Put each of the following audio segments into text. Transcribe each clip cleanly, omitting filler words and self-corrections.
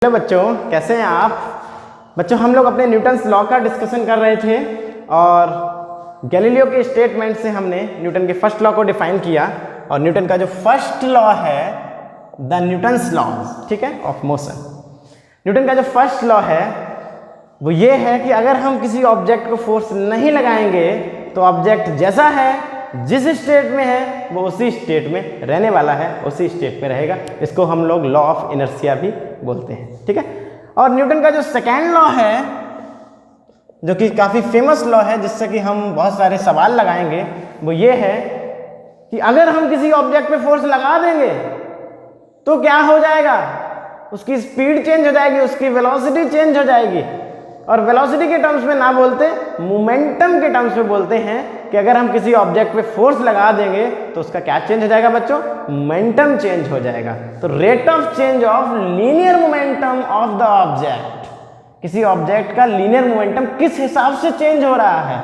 Hello बच्चों, कैसे हैं आप? बच्चों, हम लोग अपने न्यूटन्स लॉ का डिस्कशन कर रहे थे और गैलीलियो के स्टेटमेंट से हमने न्यूटन के फर्स्ट लॉ को डिफाइन किया। और न्यूटन का जो फर्स्ट लॉ है द न्यूटन्स लॉज, ठीक है, ऑफ मोशन। न्यूटन का जो फर्स्ट लॉ है वो ये है कि अगर हम किसी ऑब्जेक्ट को फोर्स नहीं लगाएंगे तो ऑब्जेक्ट जैसा है, जिस स्टेट में है वो उसी स्टेट में रहने वाला है, उसी स्टेट में रहेगा। इसको हम लोग लॉ ऑफ इनर्शिया भी बोलते हैं, ठीक है। और न्यूटन का जो सेकेंड लॉ है, जो कि काफ़ी फेमस लॉ है, जिससे कि हम बहुत सारे सवाल लगाएंगे, वो ये है कि अगर हम किसी ऑब्जेक्ट पे फोर्स लगा देंगे तो क्या हो जाएगा? उसकी स्पीड चेंज हो जाएगी, उसकी वेलोसिटी चेंज हो जाएगी। और वेलोसिटी के टर्म्स में ना बोलते, मोमेंटम के टर्म्स में बोलते हैं कि अगर हम किसी ऑब्जेक्ट पे फोर्स लगा देंगे तो उसका क्या चेंज हो जाएगा बच्चों? मोमेंटम चेंज हो जाएगा। तो rate of change of linear momentum of the object, किसी ऑब्जेक्ट का लीनियर मोमेंटम किस हिसाब से चेंज हो रहा है,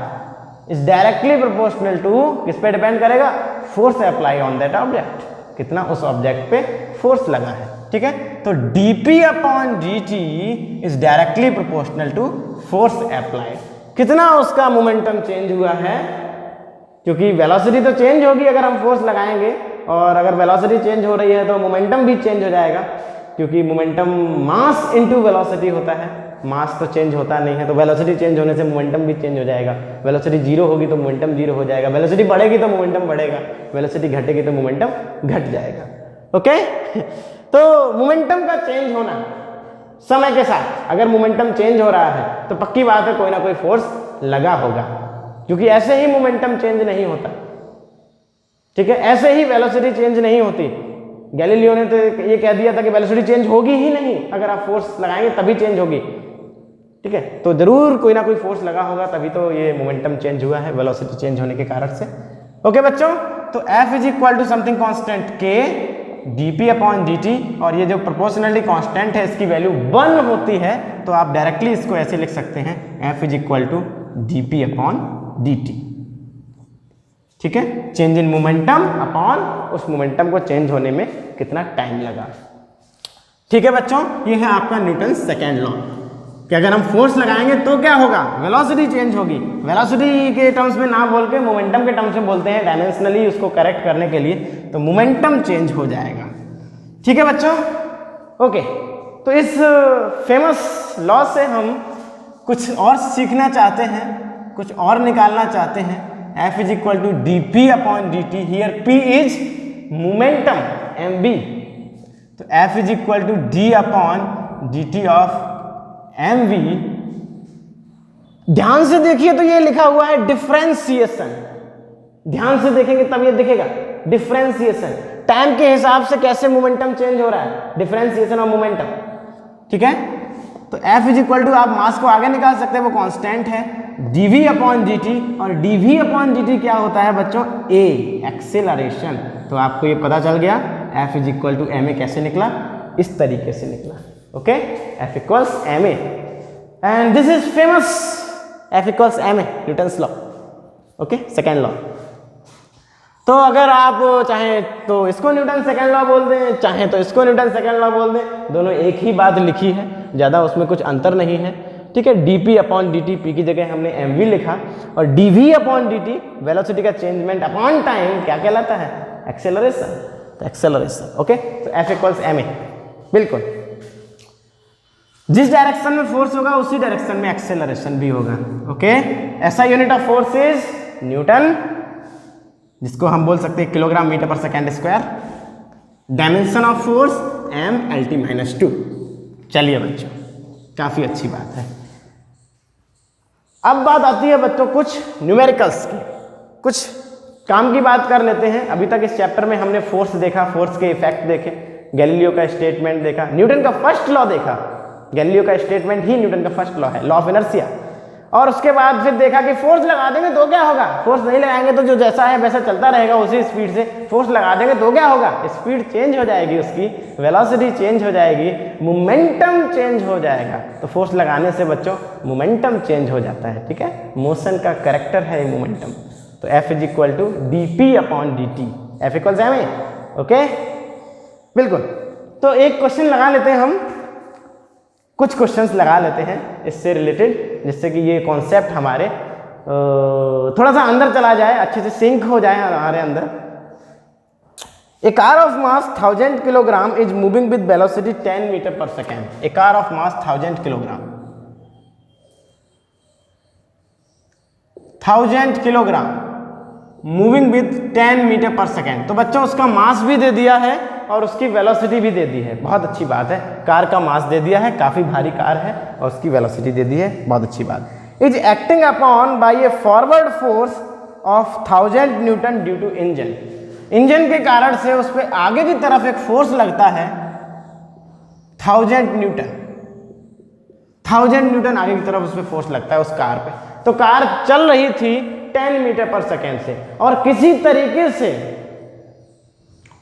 इज डायरेक्टली प्रोपोर्शनल टू, किस पे डिपेंड करेगा? Force apply on that object, कितना उस ऑब्जेक्ट पे फोर्स लगा है, ठीक है। तो dp upon dt is directly proportional to force applied, कितना उसका मोमेंटम चेंज हुआ है। क्योंकि वेलोसिटी तो चेंज होगी अगर हम फोर्स लगाएंगे, और अगर वेलोसिटी चेंज हो रही है तो मोमेंटम भी चेंज हो जाएगा, क्योंकि मोमेंटम मास इनटू वेलोसिटी होता है। मास तो चेंज होता नहीं है, तो वेलोसिटी चेंज होने से मोमेंटम भी चेंज हो जाएगा। वेलोसिटी जीरो होगी तो मोमेंटम जीरो हो जाएगा, वेलोसिटी बढ़ेगी तो मोमेंटम बढ़ेगा, वेलोसिटी घटेगी तो मोमेंटम घट जाएगा, ओके। तो मोमेंटम का चेंज होना समय के साथ, अगर मोमेंटम चेंज हो रहा है तो पक्की बात है कोई ना कोई फोर्स लगा होगा, क्योंकि ऐसे ही मोमेंटम चेंज नहीं होता, ठीक है। ऐसे ही वेलोसिटी चेंज नहीं होती। गैलीलियो ने तो ये कह दिया था कि वेलोसिटी चेंज होगी ही नहीं, अगर आप फोर्स लगाएंगे तभी चेंज होगी, ठीक है। तो जरूर कोई ना कोई फोर्स लगा होगा, तभी तो ये मोमेंटम चेंज हुआ है वेलोसिटी चेंज होने के कारण से, ओके बच्चों। तो F is equal to something constant K dp upon dt, और ये जो प्रोपोर्शनली कांस्टेंट है इसकी वैल्यू 1 होती है, तो आप डायरेक्टली इसको ऐसे लिख सकते हैं F is equal to dp upon dt, ठीक है। चेंज इन मोमेंटम अपॉन उस मोमेंटम को चेंज होने में कितना टाइम लगा, ठीक है बच्चों। ये है आपका न्यूटन सेकेंड लॉ कि अगर हम फोर्स लगाएंगे तो क्या होगा? वेलोसिटी चेंज होगी। वेलोसिटी के टर्म्स में ना बोल के मोमेंटम के टर्म्स में बोलते हैं, डायमेंशनली उसको करेक्ट करने के लिए, तो मोमेंटम चेंज हो जाएगा, ठीक है बच्चों, ओके। तो इस फेमस लॉ से हम कुछ और सीखना चाहते हैं, कुछ और निकालना चाहते हैं। F is equal to dp upon dt, here p is momentum mb, तो F is equal to d upon dt of mv। ध्यान से देखिए तो ये लिखा हुआ है डिफरेंशिएशन, ध्यान से देखेंगे तब ये दिखेगा डिफरेंशिएशन, टाइम के हिसाब से कैसे मोमेंटम चेंज हो रहा है, डिफरेंशिएशन ऑफ मोमेंटम, ठीक है। तो F इज इक्वल टू, आप मास को आगे निकाल सकते हैं, वो कांस्टेंट है, dv अपॉन dt, और dv अपॉन dt क्या होता है बच्चों? a, acceleration. तो आपको ये पता चल गया F is equal to ma कैसे निकला, इस तरीके से निकला, okay. F equals ma and this is famous F equals ma, Newton's law, okay, second law. तो अगर आप चाहें तो इसको न्यूटन सेकेंड लॉ बोल दें, चाहें तो इसको न्यूटन सेकेंड लॉ बोल दें, दोनों एक ही बात लिखी है, ज़्यादा उसमें कुछ अंतर नहीं है, ठीक है। dp अपॉन dt, p की जगह हमने mv लिखा, और dv अपॉन dt वेलोसिटी का चेंजमेंट अपॉन टाइम क्या कहलाता है? एक्सेलरेशन, तो एक्सेलरेशन, ओके। तो F इक्वल्स ma, बिल्कुल जिस डायरेक्शन में फोर्स होगा उसी डायरेक्शन में एक्सेलरेशन भी होगा, ओके। ऐसा unit of force is Newton, जिसको हम बोल सकते हैं किलोग्राम मीटर पर second square. Dimension of force m LT-2। चलिए बच्चों, काफी अच्छी बात है। अब बात आती है बच्चों कुछ न्यूमेरिकल्स की, कुछ काम की बात कर लेते हैं। अभी तक इस चैप्टर में हमने फोर्स देखा, फोर्स के इफेक्ट देखे, गैलीलियो का स्टेटमेंट देखा, न्यूटन का फर्स्ट लॉ देखा। गैलीलियो का स्टेटमेंट ही न्यूटन का फर्स्ट लॉ है, लॉ ऑफ इनर्शिया। और उसके बाद फिर देखा कि फोर्स लगा देंगे तो क्या होगा, फोर्स नहीं लगाएंगे तो जो जैसा है वैसा चलता रहेगा उसी स्पीड से, फोर्स लगा देंगे तो क्या होगा? स्पीड चेंज हो जाएगी, उसकी वेलोसिटी चेंज हो जाएगी, मोमेंटम चेंज हो जाएगा। तो फोर्स लगाने से बच्चों मोमेंटम चेंज हो जाता है, ठीक है। मोशन का कैरेक्टर है मोमेंटम। तो F is equal to dp upon dt, F equals ma, okay, बिल्कुल। तो एक क्वेश्चन लगा लेते हैं हम कुछ क्वेश्चंस लगा लेते हैं इससे रिलेटेड, जिससे कि ये कॉन्सेप्ट हमारे थोड़ा सा अंदर चला जाए, अच्छे से सिंक हो जाए हमारे अंदर। A car of mass 1000 kilogram is moving with velocity 10 metre पर second. A car of mass 1000 kilogram, 1000 kilogram moving with 10 metre पर सेकेंड। तो बच्चों उसका मास भी दे दिया है और उसकी वेलोसिटी भी दे दी है, बहुत अच्छी बात है। कार का मास दे दिया है, काफ़ी भारी कार है, और उसकी वेलोसिटी दे दी है, बहुत अच्छी बात। Is acting upon by a forward force of 1000 newton due to engine. Engine के कारण से उस पर आगे की तरफ एक फोर्स लगता है 1000 न्यूटन, 1000 न्यूटन आगे की तरफ उस पर फोर्स लगता है उस कार पे। तो कार चल रही थी 10 मीटर पर सेकेंड से, और किसी तरीके से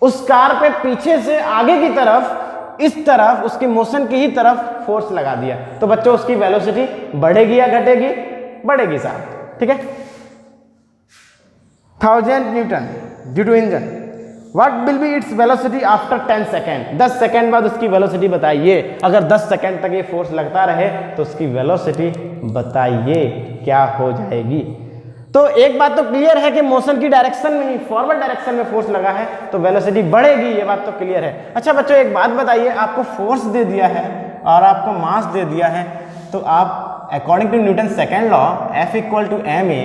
उस कार पे पीछे से आगे की तरफ इस तरफ उसकी मोशन की ही तरफ फोर्स लगा दिया। तो बच्चों उसकी वेलोसिटी बढ़ेगी या घटेगी? बढ़ेगी साहब, ठीक है। 1000 newton due to engine, what will be its velocity after 10 second. 10 second बाद उसकी वेलोसिटी बताइए। अगर 10 सेकेंड तक ये फोर्स लगता रहे तो उसकी वेलोसिटी बताइए क्या हो जाएगी। तो एक बात तो क्लियर है कि मोशन की डायरेक्शन में ही, फॉरवर्ड डायरेक्शन में फोर्स लगा है तो वेलोसिटी बढ़ेगी, ये बात तो क्लियर है। अच्छा बच्चों एक बात बताइए, आपको फोर्स दे दिया है और आपको मास दे दिया है, तो आप according to Newton second law F equal to ma,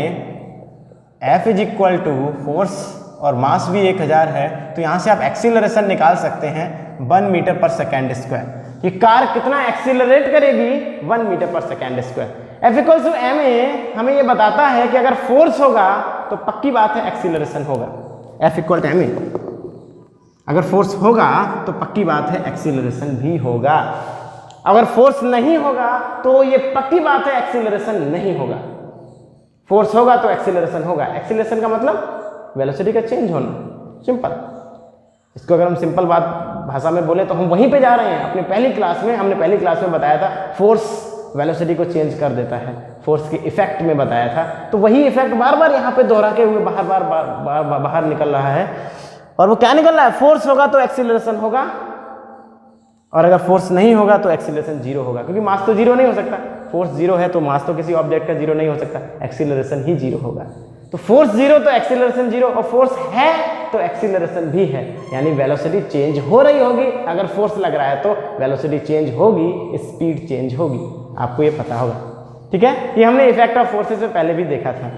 F is equal to force और मास भी 1000 है, तो यहाँ से आप एक्सीलरेशन निकाल सकते हैं 1 मीटर पर सेकेंड स्क्वायर। कि कार कितना एक्सीलरेट करेगी? 1 मीटर पर second square. F equal to ma हमें ये बताता है कि अगर फोर्स होगा तो पक्की बात है एक्सीलरेशन होगा। F इक्वल टू ma, अगर फोर्स होगा तो पक्की बात है एक्सीलरेशन भी होगा। अगर फोर्स नहीं होगा तो ये पक्की बात है एक्सीलरेशन नहीं होगा। फोर्स होगा तो एक्सीलरेशन होगा। एक्सीलरेशन का मतलब वेलोसिटी का चेंज होना, सिंपल। इसको अगर हम सिंपल बात भाषा में बोले तो हम वहीं पे जा रहे हैं। अपने पहली क्लास में हमने पहली क्लास में बताया था फोर्स वेलोसिटी को चेंज कर देता है, फोर्स के इफेक्ट में बताया था। तो वही इफेक्ट बार बार यहाँ पे दोहरा के हुए बाहर निकल रहा है। और वो क्या निकल रहा है? फोर्स होगा तो एक्सीलरेशन होगा, और अगर फोर्स नहीं होगा तो एक्सीलरेशन जीरो होगा, क्योंकि मास तो जीरो नहीं हो सकता। फोर्स जीरो है तो मास तो किसी ऑब्जेक्ट का जीरो नहीं हो सकता, एक्सीलरेशन ही जीरो होगा। तो फोर्स जीरो तो एक्सीलरेशन जीरो, और फोर्स है तो एक्सीलरेशन भी है, यानी वेलोसिटी चेंज हो रही होगी। अगर फोर्स लग रहा है तो वेलोसिटी चेंज होगी, स्पीड चेंज होगी, आपको ये पता होगा, ठीक है। ये हमने इफेक्ट ऑफ फोर्सेस में पहले भी देखा था।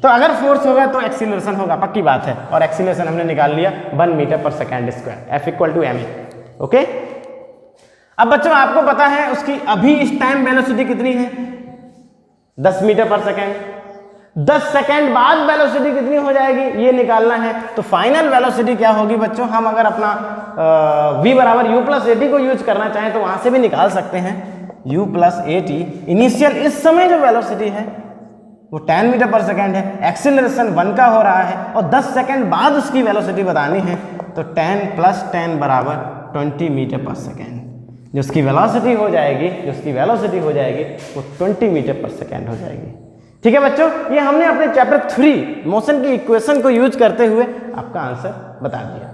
तो अगर फोर्स होगा तो एक्सीलरेशन होगा, पक्की बात है। और एक्सीलरेशन हमने निकाल लिया 1 मीटर पर second square, F equal to ma, okay. अब बच्चों आपको पता है उसकी अभी इस टाइम वेलोसिटी कितनी है? 10 मीटर पर सेकेंड। 10 सेकेंड बाद वेलोसिटी कितनी हो जाएगी ये निकालना है। तो फाइनल वेलोसिटी क्या होगी बच्चों? हम अगर अपना v बराबर u प्लस at को यूज करना चाहें तो वहां से भी निकाल सकते हैं। u प्लस at इनिशियल इस समय जो वेलोसिटी है वो 10 मीटर पर सेकेंड है, एक्सीलरेशन 1 का हो रहा है, और 10 सेकेंड बाद उसकी वेलोसिटी बतानी है। तो 10 प्लस 10 बराबर 20 मीटर पर सेकेंड। जो उसकी वेलोसिटी हो जाएगी वो 20 मीटर पर सेकेंड हो जाएगी, ठीक है बच्चों। ये हमने अपने चैप्टर 3 मोशन की इक्वेशन को यूज करते हुए आपका आंसर बता दिया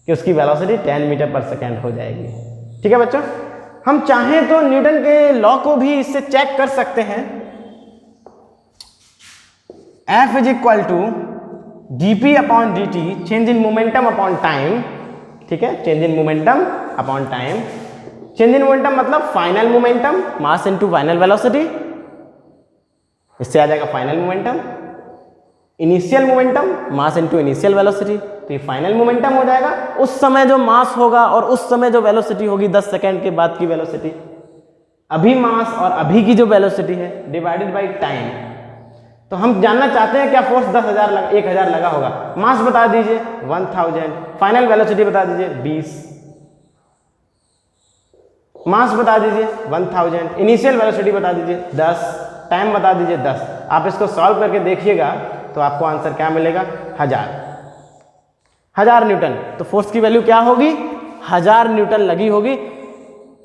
कि उसकी वेलोसिटी 10 मीटर पर सेकेंड हो जाएगी, ठीक है बच्चों। हम चाहें तो न्यूटन के लॉ को भी इससे चेक कर सकते हैं। F is equal to dp upon dt, change in momentum upon time, ठीक है। Change in momentum upon time, change in momentum मतलब final momentum mass into final velocity, इससे आ जाएगा final momentum. Initial momentum mass into initial velocity, तो ये final momentum हो जाएगा। उस समय जो मास होगा और उस समय जो वेलोसिटी होगी 10 सेकेंड के बाद की वेलोसिटी, अभी मास और अभी की जो वेलोसिटी है डिवाइडेड बाई टाइम। तो हम जानना चाहते हैं क्या फोर्स 10,000 लगा होगा। मास बता दीजिए 1000, फाइनल वेलोसिटी बता दीजिए 20, मास बता दीजिए 1000, इनिशियल वेलोसिटी बता दीजिए 10, टाइम बता दीजिए 10। आप इसको सॉल्व करके देखिएगा तो आपको आंसर क्या मिलेगा? 1000 न्यूटन। तो फोर्स की वैल्यू क्या होगी? 1000 न्यूटन लगी होगी,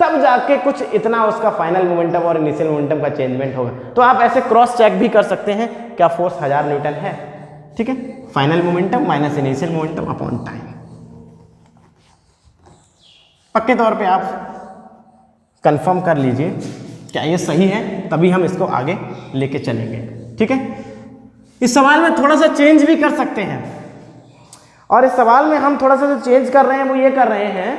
तब जाके कुछ इतना उसका फाइनल मोमेंटम और इनिशियल मोमेंटम का चेंजमेंट होगा। तो आप ऐसे क्रॉस चेक भी कर सकते हैं क्या फोर्स 1000 न्यूटन है, ठीक है। Final momentum minus initial momentum upon time, पक्के तौर पे आप कंफर्म कर लीजिए क्या ये सही है, तभी हम इसको आगे लेके चलेंगे। ठीक है, इस सवाल में थोड़ा सा चेंज भी कर सकते हैं, और इस सवाल में हम थोड़ा सा जो चेंज कर रहे हैं वो ये कर रहे हैं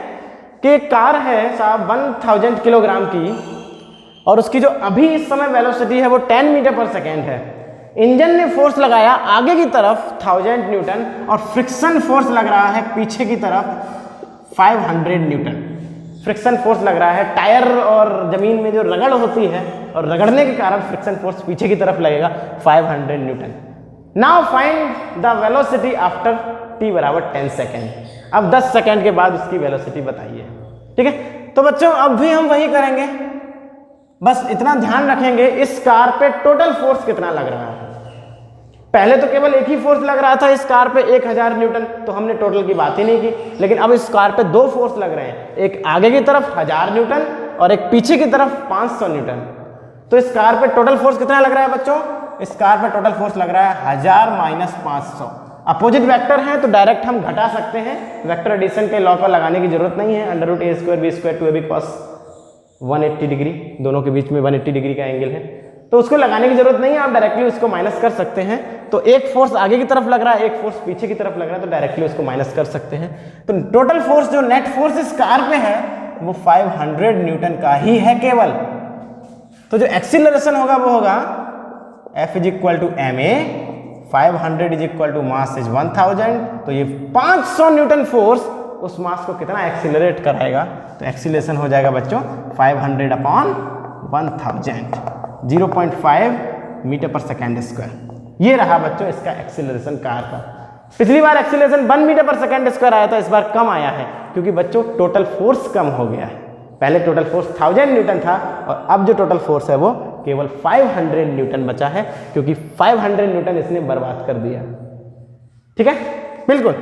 कि एक कार है साहब 1000 किलोग्राम की, और उसकी जो अभी इस समय वेलोसिटी है वो 10 मीटर पर सेकेंड है। इंजन ने फोर्स लगाया आगे की तरफ 1000 न्यूटन, और फ्रिक्शन फोर्स लग रहा है पीछे की तरफ 500 न्यूटन। फ्रिक्शन फोर्स लग रहा है, टायर और जमीन में जो रगड़ होती है और रगड़ने के कारण फ्रिक्शन फोर्स पीछे की तरफ लगेगा 500 Newton. Now find the velocity after t बराबर 10 सेकेंड। अब 10 सेकेंड के बाद उसकी वेलोसिटी बताइए। ठीक है, तो बच्चों अब भी हम वही करेंगे, बस इतना ध्यान रखेंगे इस कार पे टोटल फोर्स कितना लग रहा है। पहले तो केवल एक ही फोर्स लग रहा था इस कार पे 1000 न्यूटन, तो हमने टोटल की बात ही नहीं की। लेकिन अब इस कार पे दो फोर्स लग रहे हैं, एक आगे की तरफ 1000 न्यूटन और एक पीछे की तरफ 500 न्यूटन। तो इस कार पे टोटल फोर्स कितना लग रहा है बच्चों? इस कार पे टोटल फोर्स लग रहा है 1000 माइनस 500। अपोजिट वेक्टर है तो डायरेक्ट हम घटा सकते हैं, वेक्टर एडिशन के लॉ को लगाने की जरूरत नहीं है। Under root a square b square 2ab cos 180 degree, दोनों के बीच में 180 डिग्री का एंगल है, तो उसको लगाने की जरूरत नहीं है, आप डायरेक्टली उसको माइनस कर सकते हैं। तो एक फोर्स आगे की तरफ लग रहा है, एक फोर्स पीछे की तरफ लग रहा है, तो डायरेक्टली उसको माइनस कर सकते हैं। तो टोटल फोर्स जो नेट फोर्स इस कार पे है वो 500 न्यूटन का ही है केवल। तो जो एक्सीलरेशन होगा वो होगा F is equal to ma, 500 is equal to mass is 1000। तो ये 500 न्यूटन फोर्स उस मास को कितना एक्सीलरेट कराएगा? तो एक्सीलरेशन हो जाएगा बच्चों 500 अपॉन 1000, 0.5 मीटर पर सेकेंड स्क्वायर। ये रहा बच्चों इसका एक्सीलरेशन कार का। पिछली बार एक्सीलरेशन 1 मीटर पर सेकेंड स्क्वायर आया था, इस बार कम आया है क्योंकि बच्चों टोटल फोर्स कम हो गया है। पहले टोटल फोर्स 1000 न्यूटन था और अब जो टोटल फोर्स है वो केवल 500 न्यूटन बचा है, क्योंकि 500 न्यूटन इसने बर्बाद कर दिया। ठीक है, बिल्कुल।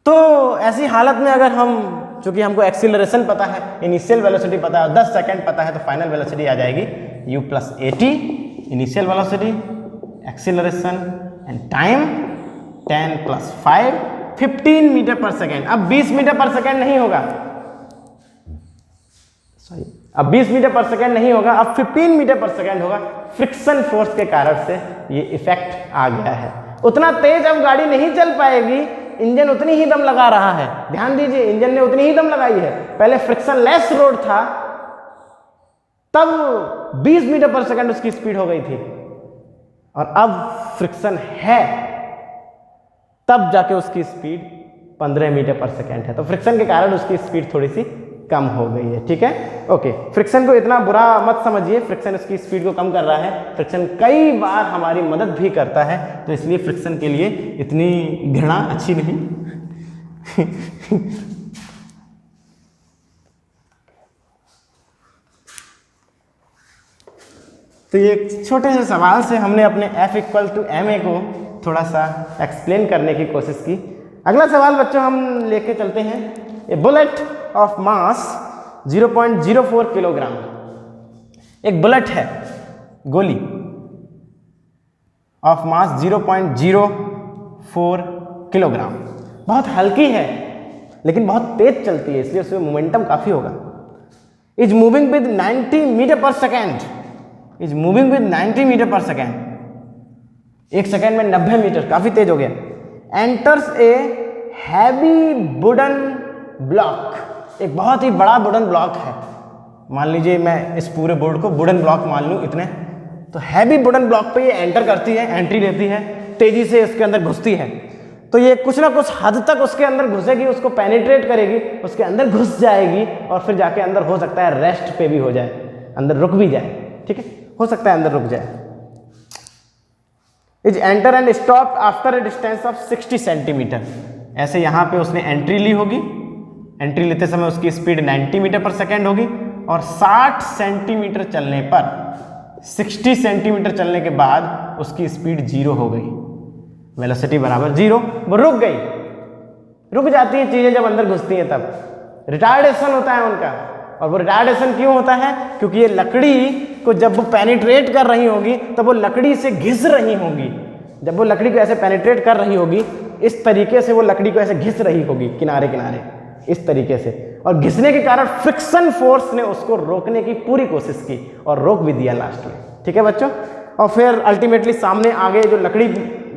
तो ऐसी हालत में अगर हम, चूंकि हमको एक्सीलरेशन पता है, इनिशियल वेलोसिटी पता है और 10 सेकंड पता है, तो फाइनल वेलोसिटी आ जाएगी u plus at, initial velocity, acceleration and time 10 plus 5, 15 metre पर सेकेंड। अब 20 मीटर पर सेकेंड नहीं होगा, सॉरी, अब 20 मीटर पर सेकेंड नहीं होगा, अब 15 मीटर पर सेकेंड होगा। फ्रिक्शन फोर्स के कारण से ये इफेक्ट आ गया है। उतना तेज अब गाड़ी नहीं चल पाएगी, इंजन उतनी ही दम लगा रहा है। ध्यान दीजिए, इंजन ने उतनी ही दम लगाई है। पहले फ्रिक्शन लेस रोड था तब 20 मीटर पर सेकेंड उसकी स्पीड हो गई थी, और अब फ्रिक्शन है तब जाके उसकी स्पीड 15 मीटर पर सेकेंड है। तो फ्रिक्शन के कारण उसकी स्पीड थोड़ी सी कम हो गई है। ठीक है, ओके। फ्रिक्शन को इतना बुरा मत समझिए, फ्रिक्शन उसकी स्पीड को कम कर रहा है। फ्रिक्शन कई बार हमारी मदद भी करता है, तो इसलिए फ्रिक्शन के लिए इतनी घृणा अच्छी नहीं। तो ये छोटे से सवाल से हमने अपने F इक्वल टू ma को थोड़ा सा एक्सप्लेन करने की कोशिश की। अगला सवाल बच्चों हम लेके चलते हैं। ए बुलेट ऑफ मास 0.04 किलोग्राम। एक बुलेट है, गोली ऑफ मास 0.04 किलोग्राम, बहुत हल्की है लेकिन बहुत तेज चलती है, इसलिए उसमें मोमेंटम काफी होगा। इज मूविंग विद 90 मीटर पर second, is moving with 90 metre पर सेकेंड, एक सेकेंड में 90 मीटर, काफी तेज हो गया। Enters a heavy wooden block, एक बहुत ही बड़ा वुडन ब्लॉक है। मान लीजिए मैं इस पूरे बोर्ड को वुडन ब्लॉक मान लूँ इतने, तो हैवी वुडन ब्लॉक पे ये एंटर करती है, एंट्री लेती है, तेजी से इसके अंदर घुसती है। तो ये कुछ ना कुछ हद तक उसके अंदर घुसेगी, उसको पेनिट्रेट करेगी, उसके अंदर घुस जाएगी और फिर जाके अंदर हो सकता है रेस्ट पे भी हो जाए, अंदर रुक भी जाए। ठीक है, हो सकता है अंदर रुक जाए। Is enter and stop after a distance of 60 centimetre. ऐसे यहाँ पे उसने एंट्री ली होगी, एंट्री लेते समय उसकी स्पीड 90 मीटर पर सेकेंड होगी और 60 सेंटीमीटर चलने पर, 60 सेंटीमीटर चलने के बाद उसकी स्पीड 0 हो गई, वेलोसिटी बराबर 0, वो रुक गई। रुक जाती है चीजें जब अंदर घुसती हैं, तब रिटार्डेशन होता है उनका। और वो रिटार्डेशन क्यों होता है? क्योंकि ये लकड़ी को जब वो पेनिट्रेट कर रही होगी तब वो लकड़ी से घिस रही होंगी। जब वो लकड़ी को ऐसे पेनिट्रेट कर रही होगी, इस तरीके से वो लकड़ी को ऐसे घिस रही होगी किनारे किनारे, इस तरीके से, और घिसने के कारण फ्रिक्शन फोर्स ने उसको रोकने की पूरी कोशिश की और रोक भी दिया लास्ट में। ठीक है बच्चों, और फिर अल्टीमेटली सामने आगे जो लकड़ी,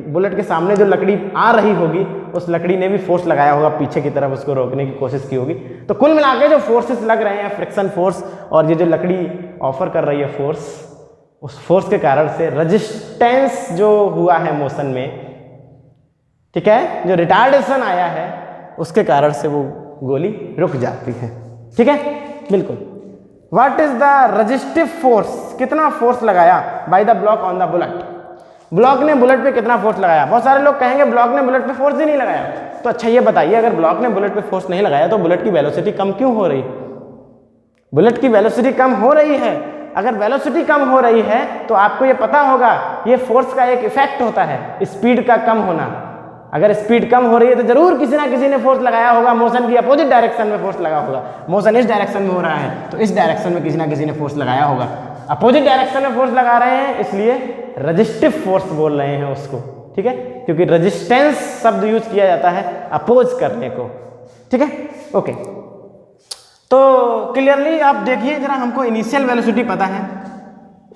बुलेट के सामने जो लकड़ी आ रही होगी, उस लकड़ी ने भी फोर्स लगाया होगा पीछे की तरफ, उसको रोकने की कोशिश की होगी। तो कुल मिला के जो फोर्सेस लग रहे हैं, फ्रिक्शन फोर्स और ये जो लकड़ी ऑफर कर रही है फोर्स, उस फोर्स के कारण से रेजिस्टेंस जो हुआ है मोशन में, ठीक है, जो रिटार्डेशन आया है, उसके कारण से वो गोली रुक जाती है। ठीक है, बिल्कुल। What is the resistive force, कितना फोर्स लगाया by the block on the bullet, block ने बुलेट पे कितना फोर्स लगाया। बहुत सारे लोग कहेंगे ब्लॉक ने बुलेट पे फोर्स ही नहीं लगाया। तो अच्छा ये बताइए, अगर ब्लॉक ने बुलेट पे फोर्स नहीं लगाया तो बुलेट की वेलोसिटी कम क्यों हो रही? बुलेट की वेलोसिटी कम हो रही है। अगर वेलोसिटी कम हो रही है तो आपको ये पता होगा, ये फोर्स का एक इफेक्ट होता है, स्पीड का कम होना। अगर स्पीड कम हो रही है तो जरूर किसी ना किसी ने फोर्स लगाया होगा, मोशन की अपोजिट डायरेक्शन में फोर्स लगा होगा। मोशन इस डायरेक्शन में हो रहा है तो इस डायरेक्शन में किसी ना किसी ने फोर्स लगाया होगा। अपोजिट डायरेक्शन में फोर्स लगा रहे हैं, इसलिए रेजिस्टिव फोर्स बोल रहे हैं उसको। ठीक है, क्योंकि रेजिस्टेंस शब्द यूज किया जाता है अपोज करने को। ठीक है, ओके। तो क्लियरली आप देखिए जरा, हमको इनिशियल वेलोसिटी पता है,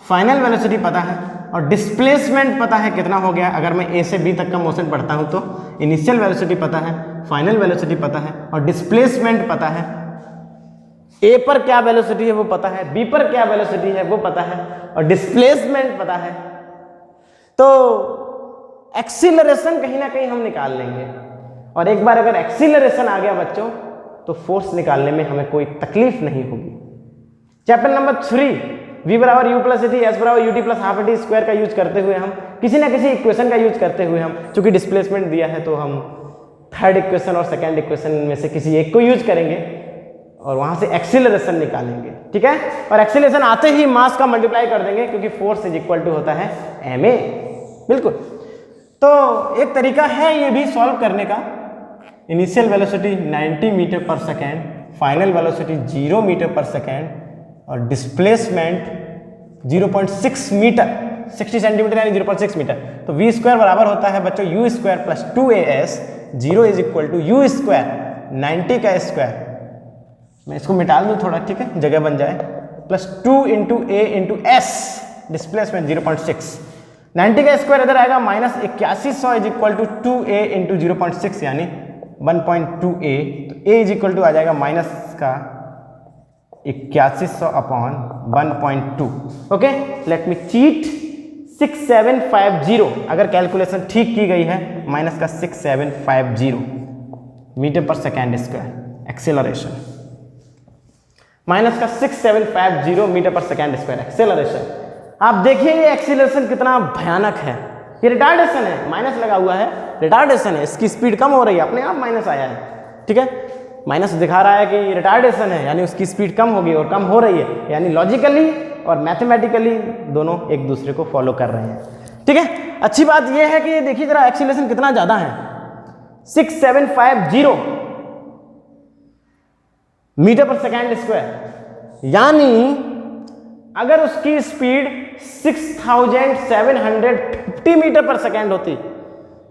फाइनल वेलोसिटी पता है और डिस्प्लेसमेंट पता है कितना हो गया। अगर मैं ए से बी तक का मोशन पढ़ता हूं तो इनिशियल वेलोसिटी पता है, फाइनल वेलोसिटी पता है और डिस्प्लेसमेंट पता है। ए पर क्या वेलोसिटी है वो पता है, बी पर क्या वेलोसिटी है वो पता है और डिस्प्लेसमेंट पता है। तो एक्सीलरेशन कहीं ना कहीं हम निकाल लेंगे, और एक बार अगर एक्सीलरेशन आ गया बच्चों तो फोर्स निकालने में हमें कोई तकलीफ नहीं होगी। चैप्टर नंबर 3 v बराबर u प्लस टी, एस बराबर ut plus half T square का यूज करते हुए हम किसी ना किसी इक्वेशन का यूज करते हुए हम, चूंकि डिस्प्लेसमेंट दिया है तो हम थर्ड इक्वेशन और सेकंड इक्वेशन में से किसी एक को यूज करेंगे और वहां से एक्सीलरेशन निकालेंगे। ठीक है, और एक्सीलरेशन आते ही मास का मल्टीप्लाई कर देंगे, क्योंकि फोर्स इज इक्वल टू होता है ma। बिल्कुल। तो एक तरीका है ये भी सॉल्व करने का। इनिशियल वेलोसिटी 90 मीटर पर सेकेंड, फाइनल वेलोसिटी 0 मीटर पर सेकेंड और डिस्प्लेसमेंट 0.6 मीटर, 60 सेंटीमीटर यानी 0.6 मीटर। तो v स्क्वायर बराबर होता है बच्चों u square plus 2as, 0 is equal to u square 90 का स्क्वायर, मैं इसको मिटा दूँ थोड़ा, ठीक है, जगह बन जाए, plus 2 into a into s, displacement 0.6, 90 का स्क्वायर इधर आएगा minus 8100 is equal to 2a into 0.6 यानी 1.2a। तो a इज इक्वल टू आ जाएगा माइनस का 8100 upon 1.2। Okay, let me cheat, 6750 अगर कैलकुलेशन ठीक की गई है, माइनस का 6750 मीटर पर सेकेंड स्क्वायर एक्सेलरेशन, माइनस का 6750 मीटर पर सेकेंड स्क्वायर एक्सेलरेशन। आप देखिए ये एक्सेलरेशन कितना भयानक है। ये रिटार्डेशन है, माइनस लगा हुआ है, रिटार्डेशन है, इसकी स्पीड कम हो रही है, अपने आप माइनस आया है। ठीक है, माइनस दिखा रहा है कि रिटार्डेशन है, यानी उसकी स्पीड कम होगी और कम हो रही है, यानी लॉजिकली और मैथमेटिकली दोनों एक दूसरे को फॉलो कर रहे हैं। ठीक है, अच्छी बात यह है कि देखिए जरा एक्सीलरेशन कितना ज्यादा है, 6750 मीटर पर सेकेंड स्क्वायर, यानी अगर उसकी स्पीड 6750 मीटर पर सेकेंड होती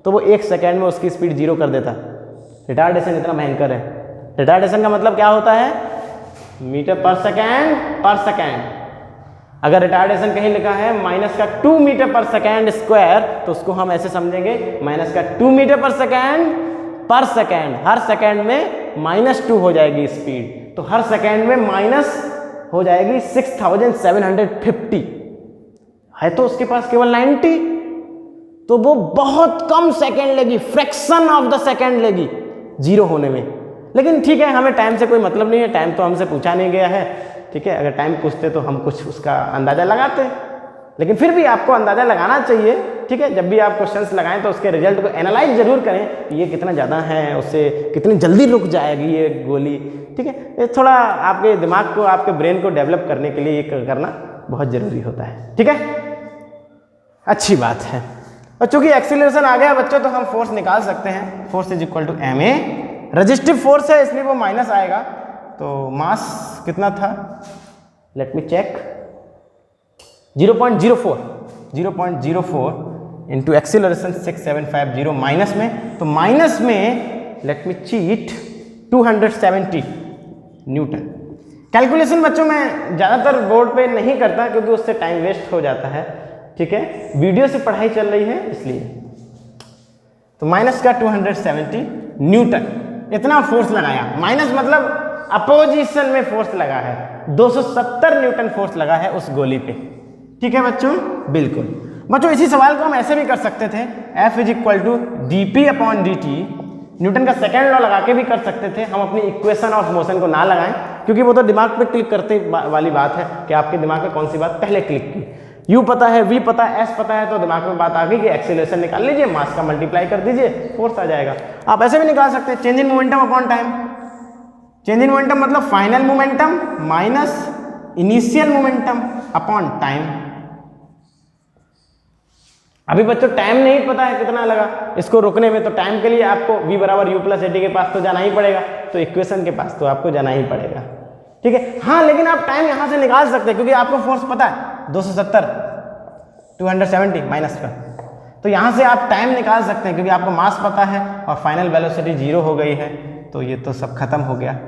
तो वो एक सेकेंड में उसकी स्पीड 0 कर देता। रिटार्डेशन इतना भयंकर है। रिटार्डेशन का मतलब क्या होता है, मीटर पर सेकेंड। अगर रिटार्डेशन कहीं लिखा है माइनस का 2 मीटर पर सेकेंड स्क्वायर तो उसको हम ऐसे समझेंगे, माइनस का 2 मीटर पर सेकेंड, हर सेकेंड में -2 हो जाएगी स्पीड, तो हर सेकेंड में माइनस हो जाएगी 6750 है, तो उसके पास केवल 90, तो वो बहुत कम सेकेंड लेगी, फ्रैक्शन ऑफ द सेकेंड लेगी 0 होने में। लेकिन ठीक है, हमें टाइम से कोई मतलब नहीं है, टाइम तो हमसे पूछा नहीं गया है। ठीक है, अगर टाइम पूछते तो हम कुछ उसका अंदाजा लगाते, लेकिन फिर भी आपको अंदाजा लगाना चाहिए। ठीक है, जब भी आप क्वेश्चंस लगाएं तो उसके रिजल्ट को एनालाइज जरूर करें, ये कितना ज़्यादा है, उससे कितनी जल्दी रुक जाएगी ये गोली। ठीक है, ये थोड़ा आपके दिमाग को, आपके ब्रेन को डेवलप करने के लिए ये करना बहुत ज़रूरी होता है। ठीक है, अच्छी बात है। और चूंकि एक्सीलरेशन आ गया बच्चों तो हम फोर्स निकाल सकते हैं। Force is equal to ma, resistive force है इसलिए वो माइनस आएगा। तो मास कितना था, let me check, 0.04 into acceleration 6750 minus में, तो माइनस में let me cheat 270 newton. Calculation बच्चों मैं ज़्यादातर बोर्ड पे नहीं करता क्योंकि उससे टाइम वेस्ट हो जाता है, ठीक है, वीडियो से पढ़ाई चल रही है इसलिए। तो माइनस का 270 न्यूटन इतना फोर्स लगाया, माइनस मतलब अपोजिशन में फोर्स लगा है, 270 न्यूटन फोर्स लगा है उस गोली पे, ठीक है बच्चों। बिल्कुल बच्चों इसी सवाल को हम ऐसे भी कर सकते थे, F is equal to dp/dt, Newton का सेकेंड लॉ लगा के भी कर सकते थे। हम अपनी इक्वेशन ऑफ मोशन को ना लगाएं क्योंकि वो तो दिमाग पे क्लिक करते वाली बात है कि आपके दिमाग में कौन सी बात पहले क्लिक की। u पता है, v पता है, s पता है, तो दिमाग में बात आ गई कि एक्सीलरेशन निकाल लीजिए, मास का मल्टीप्लाई कर दीजिए, फोर्स आ जाएगा। आप ऐसे भी निकाल सकते हैं, change in momentum upon time. Change in momentum मतलब final momentum minus initial momentum upon time. अभी बच्चों टाइम नहीं पता है कितना लगा इसको रोकने में, तो टाइम के लिए आपको v बराबर u प्लस एटी के पास तो जाना ही पड़ेगा, तो इक्वेशन के पास तो आपको जाना ही पड़ेगा, ठीक है। हाँ लेकिन आप टाइम यहां से निकाल सकते हैं क्योंकि आपको फोर्स पता है 270 270 माइनस का, तो यहां से आप टाइम निकाल सकते हैं क्योंकि आपको मास पता है और फाइनल वेलोसिटी 0 हो गई है, तो ये तो सब खत्म हो गया।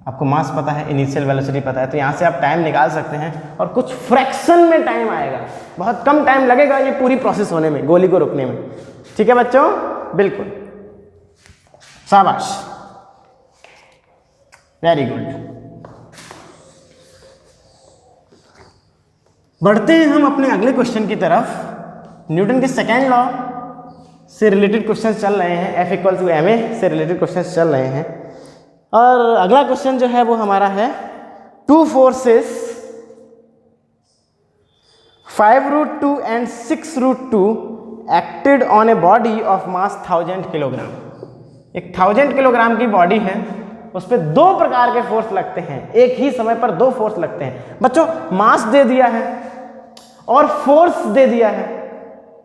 आपको मास पता है, इनिशियल वेलोसिटी पता है, तो यहाँ से आप टाइम निकाल सकते हैं और कुछ फ्रैक्शन में टाइम आएगा, बहुत कम टाइम लगेगा ये पूरी प्रोसेस होने में, गोली को रोकने में, ठीक है बच्चों। बिल्कुल शाबाश, वेरी गुड। बढ़ते हैं हम अपने अगले क्वेश्चन की तरफ। न्यूटन के सेकेंड लॉ से रिलेटेड क्वेश्चन चल रहे हैं, F इक्वल टू ma से रिलेटेड क्वेश्चन चल रहे हैं, और अगला क्वेश्चन जो है वो हमारा है 2 forces 5√2 and 6√2 acted on a body of mass 1000 kilogram. एक 1000 किलोग्राम की बॉडी है, उस पर 2 प्रकार के फोर्स लगते हैं, एक ही समय पर 2 फोर्स लगते हैं। बच्चों मास दे दिया है और फोर्स दे दिया है।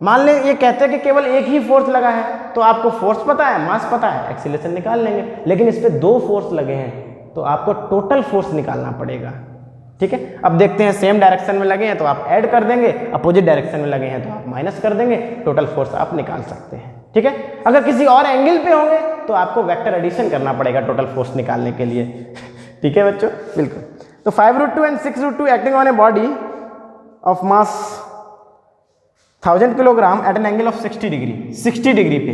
मान ले ये कहते हैं कि केवल एक ही फोर्स लगा है, तो आपको फोर्स पता है, मास पता है, एक्सीलरेशन निकाल लेंगे, लेकिन इस पे 2 फोर्स लगे हैं तो आपको टोटल फोर्स निकालना पड़ेगा, ठीक है। अब देखते हैं, सेम डायरेक्शन में लगे हैं तो आप ऐड कर देंगे, अपोजिट डायरेक्शन में लगे हैं तो आप माइनस कर देंगे, टोटल फोर्स आप निकाल सकते हैं, ठीक है। अगर किसी और एंगल पे होंगे तो आपको वेक्टर एडिशन करना पड़ेगा टोटल फोर्स निकालने के लिए, ठीक है बच्चों। बिल्कुल, तो 5√2 and 6√2 acting on a body of mass 1000 kilogram at an angle of 60 degree, 60 degree पे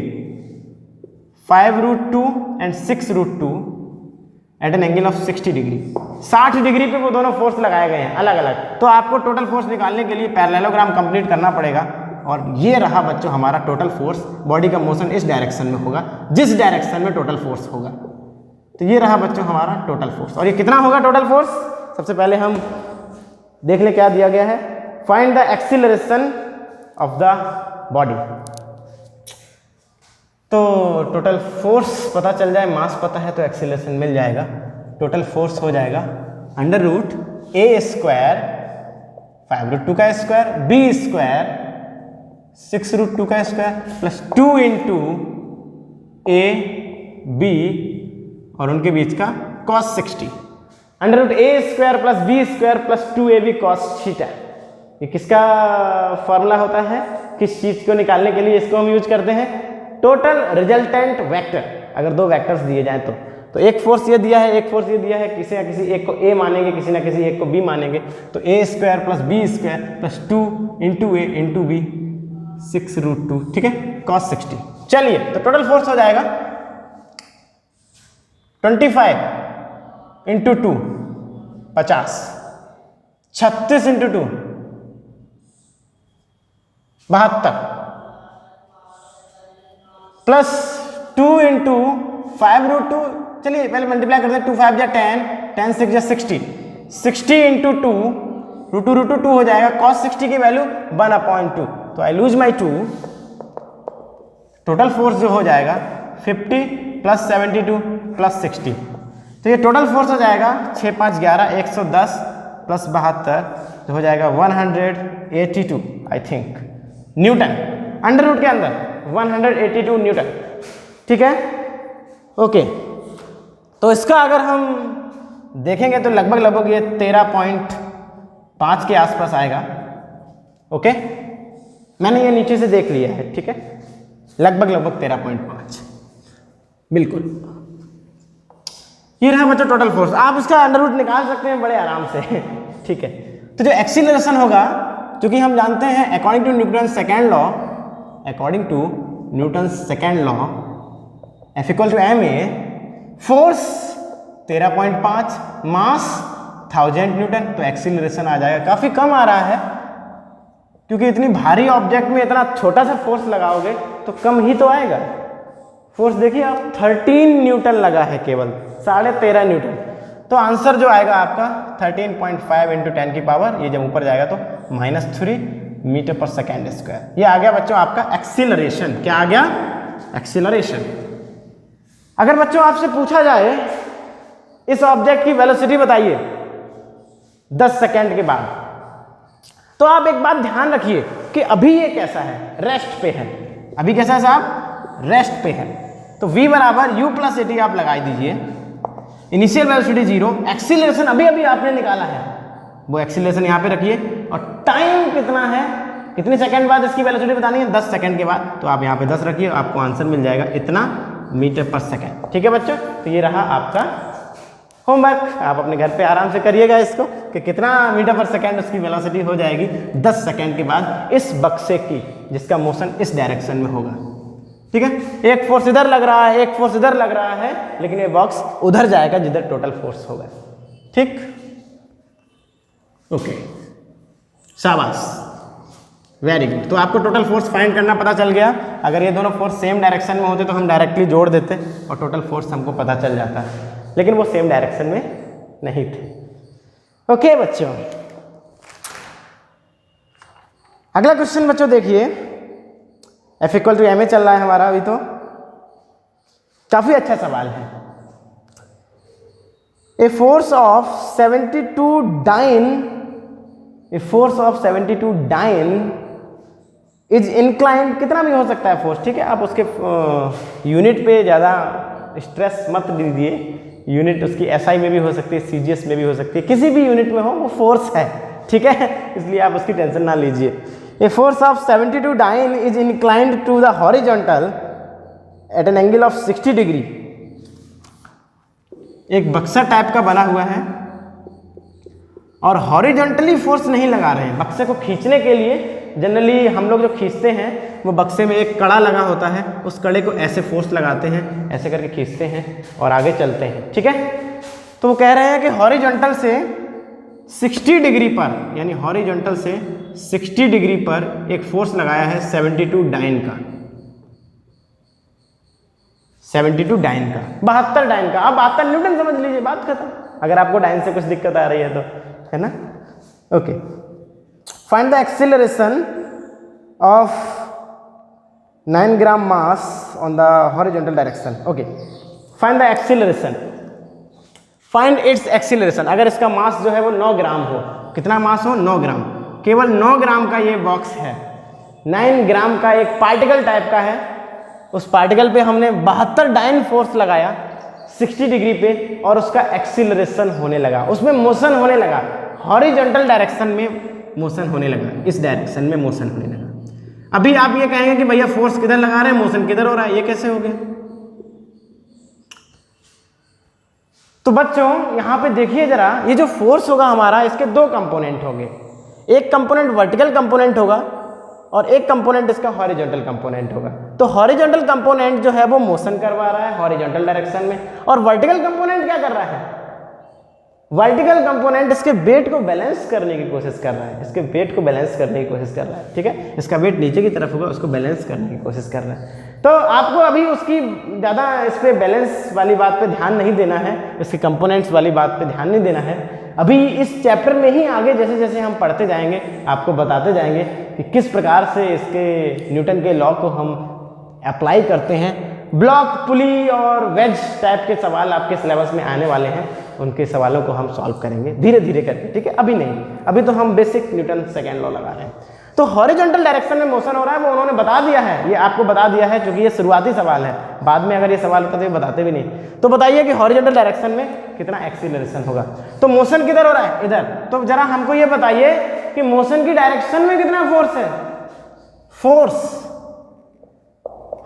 5√2 and 6√2 at an angle of 60 degree, 60 degree पे वो दोनों फोर्स लगाए गए हैं अलग अलग। तो आपको टोटल फोर्स निकालने के लिए पैरेललोग्राम कंप्लीट करना पड़ेगा, और ये रहा बच्चों हमारा टोटल फोर्स। बॉडी का मोशन इस डायरेक्शन में होगा जिस डायरेक्शन में टोटल फोर्स होगा, तो ये रहा बच्चों हमारा टोटल फोर्स। और ये कितना होगा टोटल फोर्स? सबसे पहले हम देख ले क्या दिया गया है, find the acceleration of the body. तो टोटल फोर्स पता चल जाए, मास पता है तो एक्सीलरेशन मिल जाएगा। टोटल फोर्स हो जाएगा √a² 5√2 का स्क्वायर, b² 6√2 का square plus 2 into a b और उनके बीच का cos 60, √a² plus b² plus 2ab cos theta. ये किसका फॉर्मूला होता है, किस चीज को निकालने के लिए इसको हम यूज करते हैं? Total resultant vector. अगर 2 वेक्टर्स दिए जाएं तो एक फोर्स ये दिया है, एक फोर्स ये दिया है, किसी ना किसी एक को a मानेंगे, किसी ना किसी एक को b मानेंगे, तो a² plus b² plus 2 into a into b 6√2, ठीक है, cos 60। चलिए तो टोटल फोर्स हो जाएगा 25 इंटू 2 50, 36 इंटू 2 72 प्लस 2 इंटू 5√2, चलिए पहले मल्टीप्लाई करते हैं, 2 5 या 10, 10 6 या 60, 60 इंटू 2 √2 हो जाएगा, cos 60 की वैल्यू 1/2, तो I lose my 2। Total force जो हो जाएगा 50 प्लस 72 प्लस 60, तो ये टोटल फोर्स हो जाएगा 6 5 11 110 प्लस 72, तो हो जाएगा 182 I think newton, under root के अंदर 182 न्यूटन, ठीक है, ओके। तो इसका अगर हम देखेंगे तो लगभग ये 13.5 के आसपास आएगा, ओके। मैंने ये नीचे से देख लिया है, ठीक है, लगभग 13.5, बिल्कुल। ये रहा बच्चों टोटल फोर्स, आप इसका अंडर रूट निकाल सकते हैं बड़े आराम से ठीक है। तो जो एक्सीलरेशन होगा, क्योंकि हम जानते हैं according to Newton second law, according to Newton second law F equal to ma, force 13.5, mass 1000 newton, तो एक्सीलरेशन आ जाएगा, काफी कम आ रहा है क्योंकि इतनी भारी ऑब्जेक्ट में इतना छोटा सा फोर्स लगाओगे तो कम ही तो आएगा। फोर्स देखिए आप 13 न्यूटन लगा है, केवल 13.5 न्यूटन, तो आंसर जो आएगा आपका 13.5 इंटू 10 की पावर, ये जब ऊपर जाएगा तो -3 मीटर पर सेकेंड स्क्वायर। ये आ गया बच्चों आपका एक्सीलरेशन। क्या आ गया? एक्सीलरेशन। अगर बच्चों आपसे पूछा जाए इस ऑब्जेक्ट की वेलोसिटी बताइए 10 सेकेंड के बाद, तो आप एक बात ध्यान रखिए कि अभी ये कैसा है, रेस्ट पे है। अभी कैसा है साहब? रेस्ट पे है। तो v बराबर u प्लस at आप लगा दीजिए, इनिशियल वेलोसिटी 0, एक्सीलरेशन अभी अभी आपने निकाला है, वो एक्सीलरेशन यहाँ पे रखिए, और टाइम कितना है, कितने सेकंड बाद इसकी वेलोसिटी बतानी है, 10 सेकंड के बाद, तो आप यहाँ पे 10 रखिए, आपको आंसर मिल जाएगा इतना मीटर पर सेकंड। ठीक है बच्चों, तो ये रहा आपका होमवर्क, आप अपने घर पे आराम से करिएगा इसको कि कितना मीटर पर सेकंड उसकी वेलोसिटी हो जाएगी 10 सेकंड के बाद इस बक्से की, जिसका मोशन इस डायरेक्शन में होगा। ठीक है, एक फोर्स इधर लग रहा है, एक फोर्स इधर लग रहा है, लेकिन ये बॉक्स उधर जाएगा जिधर टोटल फोर्स होगा। ठीक, ओके, शाबाश, वेरी गुड। तो आपको टोटल फोर्स फाइंड करना पता चल गया। अगर ये दोनों फोर्स सेम डायरेक्शन में होते तो हम डायरेक्टली जोड़ देते और टोटल फोर्स हमको पता चल जाता है, लेकिन वो सेम डायरेक्शन में नहीं थे। ओके बच्चों, अगला क्वेश्चन बच्चों देखिए, F इक्वल टू ma चल रहा है हमारा अभी, तो काफी अच्छा सवाल है। A force of 72 dyne, a force of 72 dyne is inclined, कितना भी हो सकता है फोर्स, ठीक है, आप उसके यूनिट पे ज़्यादा स्ट्रेस मत दीजिए, यूनिट उसकी SI में भी हो सकती है, CGS में भी हो सकती है, किसी भी यूनिट में हो वो फोर्स है, ठीक है, इसलिए आप उसकी टेंशन ना लीजिए। A force of 72 dyne is inclined to the horizontal at an angle of 60 degree। एक बक्सा टाइप का बना हुआ है और हॉरिजॉन्टली फोर्स नहीं लगा रहे हैं। बक्से को खींचने के लिए जनरली हम लोग जो खींचते हैं वो बक्से में एक कड़ा लगा होता है, उस कड़े को ऐसे फोर्स लगाते हैं, ऐसे करके खींचते हैं और आगे चलते हैं। ठीक है, तो वो कह रहे हैं कि हॉरिजॉन्टल से 60 डिग्री पर, यानी हॉरिजॉन्टल से 60 डिग्री पर एक फोर्स लगाया है 72 डाइन का, 72 डाइन का, 72 डाइन का। अब 72 न्यूटन समझ लीजिए, बात खत्म, अगर आपको डाइन से कुछ दिक्कत आ रही है तो, है ना। Okay, find the acceleration of 9 gram mass on the horizontal direction. Okay, find the acceleration, find its acceleration. अगर इसका मास जो है वो 9 ग्राम हो, कितना मास हो? 9 ग्राम, केवल 9 ग्राम का ये बॉक्स है, 9 ग्राम का एक पार्टिकल टाइप का है, उस पार्टिकल पे हमने 72 डाइन फोर्स लगाया 60 डिग्री पे और उसका एक्सीलरेशन होने लगा, उसमें मोशन होने लगा, हॉरिजॉन्टल डायरेक्शन में मोशन होने लगा, इस डायरेक्शन में मोशन होने लगा। अभी आप ये कहेंगे कि भैया फोर्स किधर लगा रहे हैं, मोशन किधर हो रहा है, ये कैसे हो गया? तो बच्चों यहाँ पे देखिए जरा, ये जो फोर्स होगा हमारा, इसके 2 कंपोनेंट होंगे, एक कंपोनेंट वर्टिकल कंपोनेंट होगा और एक कंपोनेंट इसका हॉरिजॉन्टल कंपोनेंट होगा। तो हॉरिजॉन्टल कंपोनेंट जो है वो मोशन करवा रहा है हॉरिजॉन्टल डायरेक्शन में, और वर्टिकल कंपोनेंट क्या कर रहा है? वर्टिकल कंपोनेंट इसके वेट को बैलेंस करने की कोशिश कर रहा है, इसके वेट को बैलेंस करने की कोशिश कर रहा है। ठीक है, इसका वेट नीचे की तरफ होगा, उसको बैलेंस करने की कोशिश कर रहा है। तो आपको अभी उसकी ज़्यादा इस पर बैलेंस वाली बात पे ध्यान नहीं देना है, इसके कंपोनेंट्स वाली बात पे ध्यान नहीं देना है। अभी इस चैप्टर में ही आगे जैसे जैसे हम पढ़ते जाएंगे आपको बताते जाएंगे कि किस प्रकार से इसके न्यूटन के लॉ को हम अप्लाई करते हैं। ब्लॉक, पुली और वेज टाइप के सवाल आपके सिलेबस में आने वाले हैं, उनके सवालों को हम सॉल्व करेंगे धीरे धीरे करके। ठीक है, अभी नहीं, अभी तो हम बेसिक न्यूटन सेकेंड लॉ लगा रहे हैं। तो हॉरिजॉन्टल डायरेक्शन में मोशन हो रहा है, वो उन्होंने बता दिया है, ये आपको बता दिया है, क्योंकि ये शुरुआती सवाल है, बाद में अगर ये सवाल होता तो ये बताते भी नहीं। तो बताइए कि हॉरिजॉन्टल डायरेक्शन में कितना एक्सीलरेशन होगा। तो मोशन किधर हो रहा है? इधर। तो जरा हमको ये बताइए कि मोशन की डायरेक्शन में कितना फोर्स है? फोर्स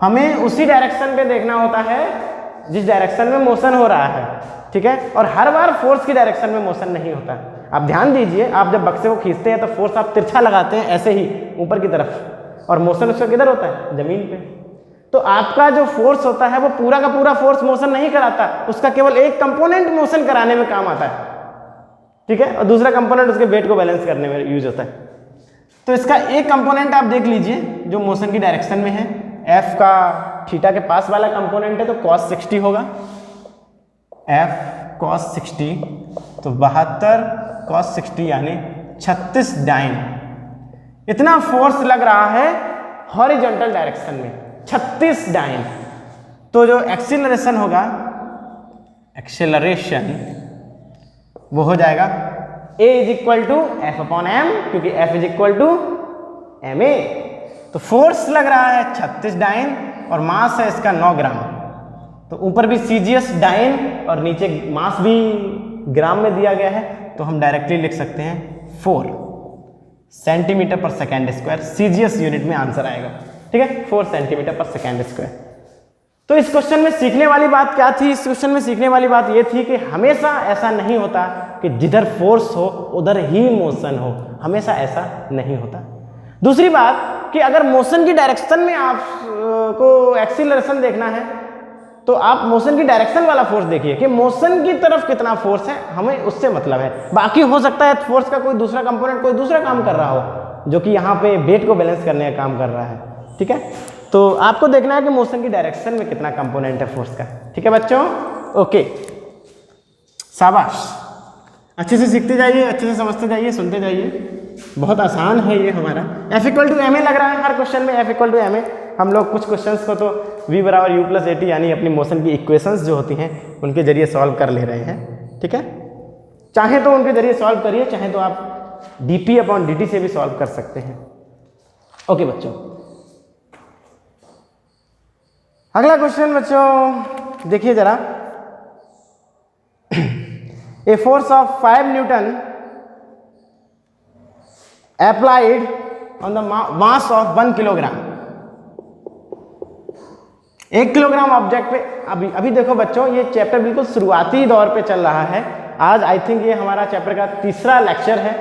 हमें उसी डायरेक्शन पे देखना होता है जिस डायरेक्शन में मोशन हो रहा है। ठीक है। और हर बार फोर्स की डायरेक्शन में मोशन नहीं होता। आप ध्यान दीजिए, आप जब बक्से को खींचते हैं तो फोर्स आप तिरछा लगाते हैं ऐसे ही ऊपर की तरफ, और मोशन उसका किधर होता है, जमीन पे। तो आपका जो फोर्स होता है वो पूरा का पूरा फोर्स मोशन नहीं कराता, उसका केवल एक कंपोनेंट मोशन कराने में काम आता है, ठीक है, और दूसरा कंपोनेंट उसके वेट को बैलेंस करने में यूज होता है। तो इसका एक कंपोनेंट आप देख लीजिए जो मोशन की डायरेक्शन में है, एफ का थीटा के पास वाला कंपोनेंट है तो cos 60 होगा, एफ cos 60, तो 72 cos 60 यानी 36 डाइन। इतना फोर्स लग रहा है हॉरिजॉन्टल डायरेक्शन में, 36 डाइन। तो जो एक्सीलरेशन होगा, एक्सेलरेशन वो हो जाएगा A is equal to F upon M, क्योंकि F is equal to M A. तो फोर्स लग रहा है 36 डाइन और मास है इसका 9 ग्राम। तो ऊपर भी CGS डाइन और नीचे मास भी ग्राम में दिया गया है, तो हम डायरेक्टली लिख सकते हैं 4 सेंटीमीटर पर सेकेंड स्क्वायर। CGS यूनिट में आंसर आएगा, ठीक है, 4 सेंटीमीटर पर सेकेंड स्क्वायर। तो इस क्वेश्चन में सीखने वाली बात क्या थी? इस क्वेश्चन में सीखने वाली बात यह थी कि हमेशा ऐसा नहीं होता कि जिधर फोर्स हो उधर ही मोशन हो, हमेशा ऐसा नहीं होता। दूसरी बात कि अगर मोशन की डायरेक्शन में आपको एक्सीलरेशन देखना है तो आप मोशन की डायरेक्शन वाला फोर्स देखिए कि मोशन की तरफ कितना फोर्स है, हमें उससे मतलब है। बाकी हो सकता है फोर्स का कोई दूसरा कंपोनेंट कोई दूसरा काम कर रहा हो, जो कि यहाँ पे वेट को बैलेंस करने का काम कर रहा है, ठीक है। तो आपको देखना है कि मोशन की डायरेक्शन में कितना कंपोनेंट है फोर्स का, ठीक है बच्चों, ओके, शाबाश। अच्छे से सीखते जाइए, अच्छे से समझते जाइए, सुनते जाइए, बहुत आसान है ये हमारा। F equal to M A लग रहा है हर क्वेश्चन में, F equal to M A. हम लोग कुछ क्वेश्चंस को तो V बराबर U प्लस AT यानी अपनी मोशन की इक्वेशंस जो होती हैं उनके जरिए सॉल्व कर ले रहे हैं, ठीक है। चाहे तो उनके जरिए सॉल्व करिए, चाहे तो आप dP अपॉन dt से भी सॉल्व कर सकते हैं। ओके बच्चों, अगला क्वेश्चन बच्चों देखिए जरा। ए force of 5 Newton applied on the mass of 1 kilogram. 1 kilogram object पे, अभी देखो बच्चों, ये चैप्टर बिल्कुल शुरुआती दौर पे चल रहा है। आज आई थिंक ये हमारा चैप्टर का तीसरा लेक्चर है,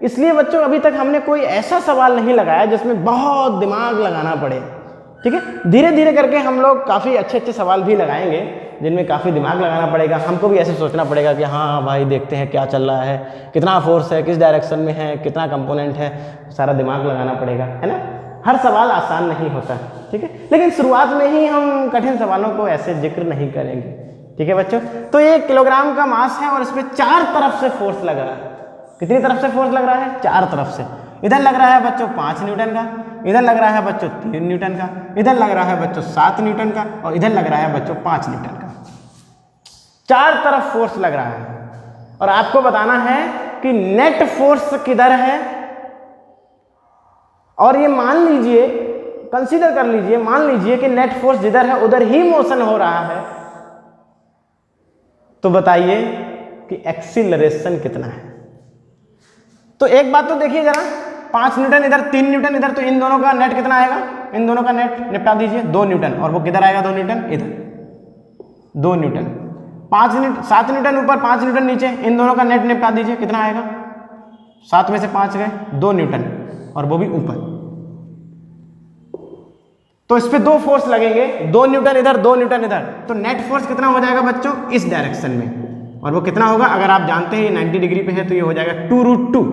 इसलिए बच्चों अभी तक हमने कोई ऐसा सवाल नहीं लगाया जिसमें बहुत दिमाग लगाना पड़े, ठीक है। धीरे धीरे करके हम लोग काफ़ी अच्छे अच्छे सवाल भी लगाएंगे जिनमें काफ़ी दिमाग लगाना पड़ेगा। हमको भी ऐसे सोचना पड़ेगा कि हाँ भाई देखते हैं क्या चल रहा है, कितना फोर्स है, किस डायरेक्शन में है, कितना कंपोनेंट है, सारा दिमाग लगाना पड़ेगा, है ना। हर सवाल आसान नहीं होता, ठीक है, लेकिन शुरुआत में ही हम कठिन सवालों को ऐसे जिक्र नहीं करेंगे, ठीक है बच्चों। तो ये 1 किलोग्राम का मास है और इसमें 4 तरफ से फोर्स लग रहा है। कितनी तरफ से फोर्स लग रहा है? 4 तरफ से। इधर लग रहा है बच्चों 5 न्यूटन का, इधर लग रहा है बच्चों 3 न्यूटन का, इधर लग रहा है बच्चों 7 न्यूटन का, और इधर लग रहा है बच्चों 5 न्यूटन का। 4 तरफ फोर्स लग रहा है और आपको बताना है कि नेट फोर्स किधर है। और ये मान लीजिए, कंसीडर कर लीजिए, मान लीजिए कि नेट फोर्स जिधर है उधर ही मोशन हो रहा है, तो बताइए कि एक्सीलरेशन कितना है। तो एक बात तो देखिए जरा, 5 न्यूटन इधर, 3 न्यूटन इधर, तो इन दोनों का नेट कितना आएगा? इन दोनों का नेट निपटा दीजिए, 2 न्यूटन, और वो किधर आएगा 2 न्यूटन? इधर 2 न्यूटन। 7 न्यूटन ऊपर 5 न्यूटन नीचे, इन दोनों का नेट निपटा दीजिए, कितना आएगा? 7 में से 5 गए, 2 न्यूटन, और वो भी ऊपर। तो इस पे 2 फोर्स लगेंगे, 2 न्यूटन इधर 2 न्यूटन इधर, तो नेट फोर्स कितना हो जाएगा बच्चों? इस डायरेक्शन में, और वो कितना होगा? अगर आप जानते हैं 90 डिग्री पे है तो ये हो जाएगा 2√2।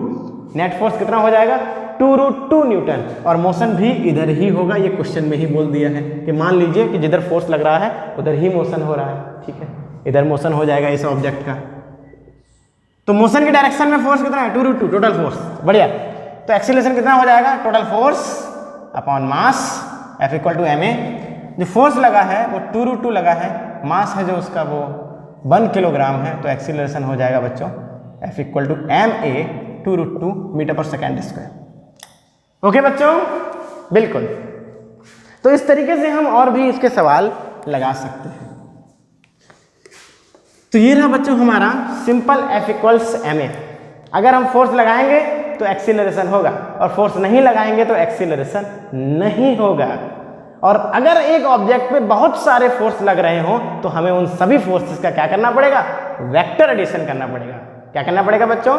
नेट फोर्स कितना हो जाएगा? 2√2 न्यूटन, और मोशन भी इधर ही होगा। ये क्वेश्चन में ही बोल दिया है कि मान लीजिए कि जिधर फोर्स लग रहा है उधर ही मोशन हो रहा है, ठीक है, इधर मोशन हो जाएगा इस ऑब्जेक्ट का। तो मोशन की डायरेक्शन में फोर्स कितना है? 2√2 टोटल फोर्स, बढ़िया। तो एक्सीलरेशन कितना हो जाएगा? Total force upon mass, F equal to M A. जो फोर्स लगा है वो 2√2 लगा है, मास है जो उसका वो 1 किलोग्राम है, तो एक्सीलरेशन हो जाएगा बच्चों F equal to M A 2√2 metre पर सेकेंड स्क्वायर। ओके बच्चों, बिल्कुल। तो इस तरीके से हम और भी इसके सवाल लगा सकते हैं। तो ये रहा बच्चों हमारा simple F equals M A. अगर हम फोर्स लगाएंगे तो एक्सीलरेशन होगा, और फोर्स नहीं लगाएंगे तो एक्सीलरेशन नहीं होगा। और अगर एक ऑब्जेक्ट पे बहुत सारे फोर्स लग रहे हों तो हमें उन सभी फोर्सेस का क्या करना पड़ेगा? वेक्टर एडिशन करना पड़ेगा। क्या करना पड़ेगा बच्चों?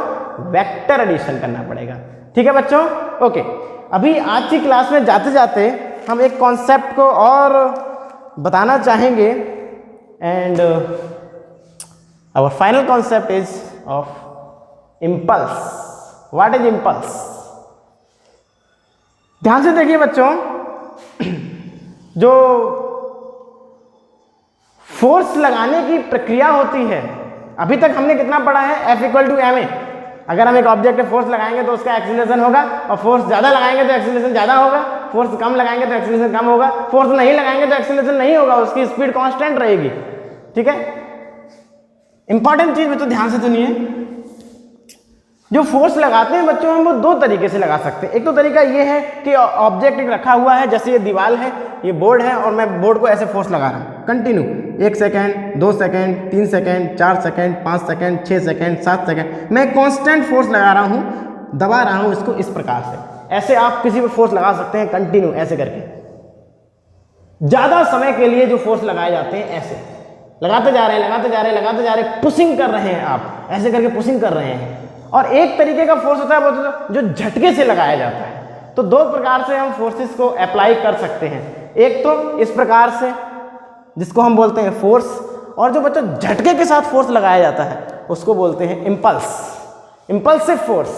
वेक्टर एडिशन करना पड़ेगा। ठीक है बच्चों, ओके। अभी आज की क्लास में जाते जाते हम एक कॉन्सेप्ट को और बताना चाहेंगे and our final concept is of impulse. What is impulse? ध्यान से देखिए बच्चों, जो फोर्स लगाने की प्रक्रिया होती है, अभी तक हमने कितना पढ़ा है? F = ma। अगर हम एक ऑब्जेक्ट पे फोर्स लगाएंगे तो उसका एक्सीलरेशन होगा, और फोर्स ज्यादा लगाएंगे तो एक्सीलरेशन ज्यादा होगा, फोर्स कम लगाएंगे तो एक्सीलरेशन कम होगा, फोर्स नहीं लगाएंगे तो एक्सीलरेशन नहीं होगा, उसकी स्पीड कांस्टेंट रहेगी। ठीक है, इंपॉर्टेंट चीज बच्चों ध्यान से सुनिए। जो फोर्स लगाते हैं बच्चों हम वो दो तरीके से लगा सकते हैं। एक तो तरीका ये है कि ऑब्जेक्ट एक रखा हुआ है, जैसे ये दीवार है, ये बोर्ड है, और मैं बोर्ड को ऐसे फोर्स लगा रहा हूँ continue, 1 second, 2 second, 3 second, 4 second, 5 second, 6 second, 7 second, मैं कांस्टेंट फोर्स लगा रहा हूँ, दबा रहा हूँ इसको इस प्रकार से। ऐसे आप किसी पे फोर्स लगा सकते हैं कंटिन्यू ऐसे करके। ज्यादा समय के लिए जो फोर्स लगाए जाते हैं ऐसे लगाते जा रहे हैं, लगाते जा रहे हैं, लगाते जा रहे हैं, पुशिंग कर रहे हैं, आप ऐसे करके पुशिंग कर रहे हैं। और एक तरीके का फोर्स होता है वो जो झटके से लगाया जाता है। तो दो प्रकार से हम फोर्सेस को अप्लाई कर सकते हैं। एक तो इस प्रकार से जिसको हम बोलते हैं फोर्स, और जो बच्चों झटके के साथ फोर्स लगाया जाता है उसको बोलते हैं इम्पल्स, इम्पल्सिव फोर्स।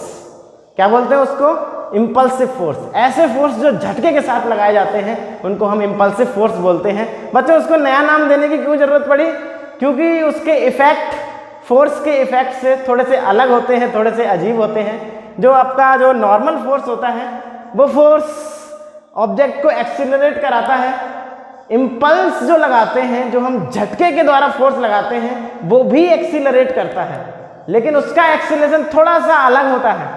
क्या बोलते हैं उसको? Impulsive force. ऐसे फोर्स जो झटके के साथ लगाए जाते हैं उनको हम इम्पल्सिव फोर्स बोलते हैं। बच्चों उसको नया नाम देने की क्यों जरूरत पड़ी? क्योंकि उसके इफेक्ट फोर्स के इफेक्ट से थोड़े से अलग होते हैं, थोड़े से अजीब होते हैं। जो आपका जो नॉर्मल फोर्स होता है वो फोर्स ऑब्जेक्ट को एक्सीलरेट कराता है। इम्पल्स जो लगाते हैं, जो हम झटके के द्वारा फोर्स लगाते हैं, वो भी एक्सीलरेट करता है, लेकिन उसका एक्सीलरेशन थोड़ा सा अलग होता है,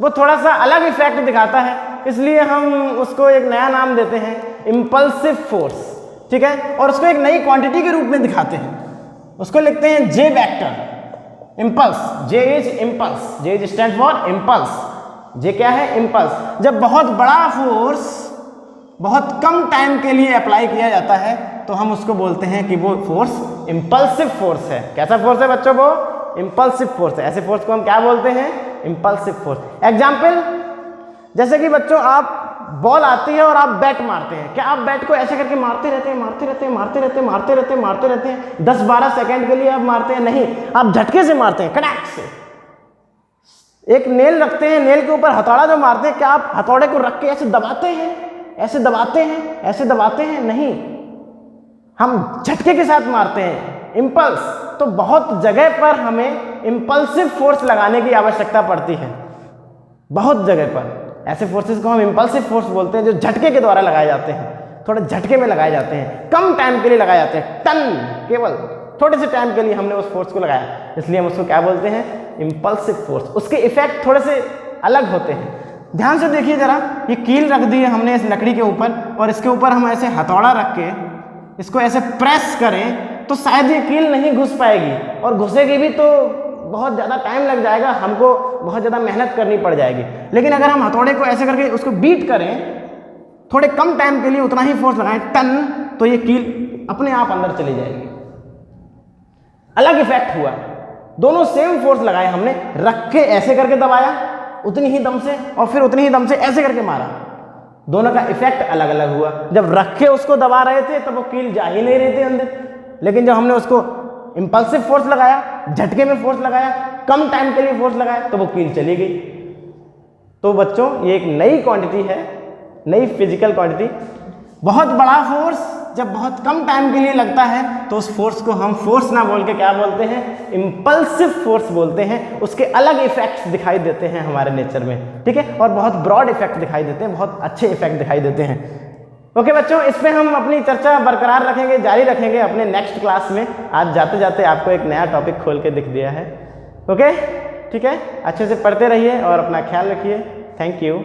वो थोड़ा सा अलग इफेक्ट दिखाता है, इसलिए हम उसको एक नया नाम देते हैं इम्पल्सिव फोर्स। ठीक है, और उसको एक नई क्वांटिटी के रूप में दिखाते हैं, उसको लिखते हैं J vector impulse. J is impulse, J is stand for impulse. J क्या है? इम्पल्स। जब बहुत बड़ा फोर्स बहुत कम टाइम के लिए अप्लाई किया जाता है तो हम उसको बोलते हैं कि वो फोर्स इम्पल्सिव फोर्स है। कैसा फोर्स है बच्चों? वो इम्पल्सिव फोर्स है। ऐसे फोर्स को हम क्या बोलते हैं? Impulsive force. एग्जाम्पल, जैसे कि बच्चों आप बॉल आती है और आप बैट मारते हैं, क्या आप बैट को ऐसे करके मारते रहते हैं, मारते रहते हैं, मारते रहते हैं, मारते रहते हैं, मारते रहते हैं 10-12 सेकंड के लिए आप मारते हैं? नहीं, आप झटके से मारते हैं, कड़ाक से। एक नेल रखते हैं, नेल के ऊपर हथौड़ा जो मारते हैं, क्या आप हथौड़े को रख के ऐसे दबाते हैं, ऐसे दबाते हैं, ऐसे दबाते हैं? नहीं, हम झटके के साथ मारते हैं। इम्पल्स। तो बहुत जगह पर हमें इम्पल्सिव फोर्स लगाने की आवश्यकता पड़ती है, बहुत जगह पर। ऐसे फोर्सेस को हम इम्पल्सिव फोर्स बोलते हैं जो झटके के द्वारा लगाए जाते हैं, थोड़े झटके में लगाए जाते हैं, कम टाइम के लिए लगाए जाते हैं, टन, केवल थोड़े से टाइम के लिए हमने उस फोर्स को लगाया, इसलिए हम उसको क्या बोलते हैं? Impulsive force. उसके इफेक्ट थोड़े से अलग होते हैं। ध्यान से देखिए जरा, ये कील रख दी है हमने इस लकड़ी के ऊपर, और इसके ऊपर हम ऐसे हथौड़ा रख के इसको ऐसे प्रेस करें तो शायद ये कील नहीं घुस पाएगी, और घुसेगी भी तो बहुत ज़्यादा टाइम लग जाएगा, हमको बहुत ज़्यादा मेहनत करनी पड़ जाएगी। लेकिन अगर हम हथौड़े को ऐसे करके उसको बीट करें, थोड़े कम टाइम के लिए उतना ही फोर्स लगाएं, टन, तो ये कील अपने आप अंदर चली जाएगी। अलग इफेक्ट हुआ। दोनों सेम फोर्स लगाए हमने, रख के ऐसे करके दबाया उतनी ही दम से, और फिर उतनी ही दम से ऐसे करके मारा, दोनों का इफेक्ट अलग अलग हुआ। जब रख के उसको दबा रहे थे तब वो कील जा ही नहीं रही थी अंदर, लेकिन जब हमने उसको इम्पल्सिव फोर्स लगाया, झटके में फोर्स लगाया, कम टाइम के लिए फोर्स लगाया, तो वो कील चली गई। तो बच्चों ये एक नई क्वांटिटी है, नई फिजिकल क्वांटिटी। बहुत बड़ा फोर्स जब बहुत कम टाइम के लिए लगता है तो उस फोर्स को हम फोर्स ना बोल के क्या बोलते हैं? इम्पल्सिव फोर्स बोलते हैं। उसके अलग इफेक्ट्स दिखाई देते हैं हमारे नेचर में, ठीक है, और बहुत ब्रॉड इफेक्ट दिखाई देते हैं, बहुत अच्छे इफेक्ट दिखाई देते हैं। ओके बच्चों, इस पे हम अपनी चर्चा बरकरार रखेंगे, जारी रखेंगे अपने नेक्स्ट क्लास में। आज जाते जाते आपको एक नया टॉपिक खोल के दिख दिया है। ओके, ठीक है, अच्छे से पढ़ते रहिए और अपना ख्याल रखिए। Thank you.